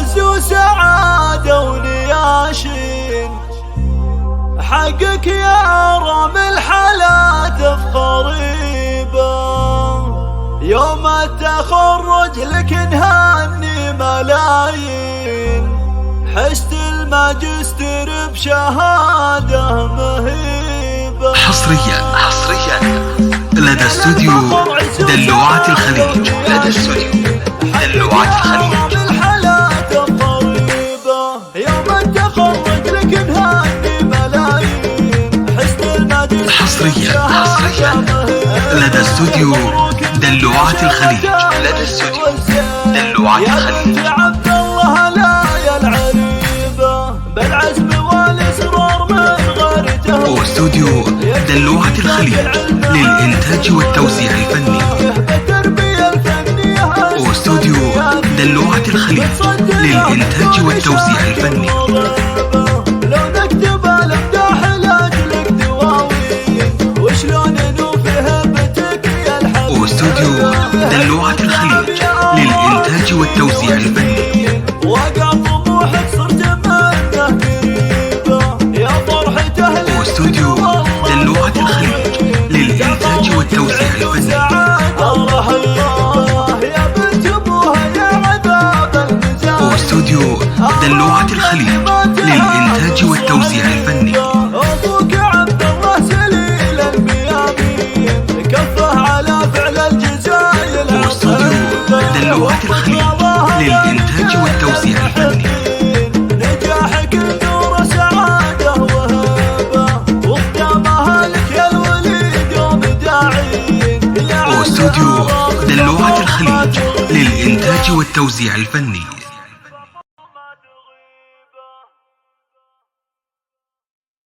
عز وسعادة ونياشين، حقك يا رامي الحالات غريبة، يوم التخرج لك نهني ملايين، حشت الماجستير بشهادة مهيبة. حصريا لدى استوديو دلوعة الخليج، الحالات الطريبة، يوم التخرج لك نهني ملايين، حشت الماجستير حصريا لدى استوديو دلوعة الخليج، عبد الله لا يا العريبة، بالعزم والاصرار من غيرته، واستوديو دلوعة الخليج للإنتاج والتوزيع الفني، واستوديو دلوعة الخليج للإنتاج والتوزيع الفني، لو نكتب الامداح لاجلك دواوين، وشلون نوفي هبتك يا الحبيب، واستوديو دلوعة الخليج للإنتاج والتوزيع الفني، وقع طموحك صرت منه قريبة، يا فرحة اهلك، واستوديو دلوعة الخليج للإنتاج والتوزيع الفني، يا بنت ابوها يا عذاب المزاج، واستوديو دلوعة الخليج للإنتاج والتوزيع الفني، ابوك عبد الله سليل الميامين، كفه على فعل الجزايل، واستوديو دلوعة الخليج للإنتاج والتوزيع الفني، نجاحك نور سعادة وهبة، وختامها لك يا الوليد يوم داعين، واستوديو دلوعة الخليج للإنتاج والتوزيع الفني.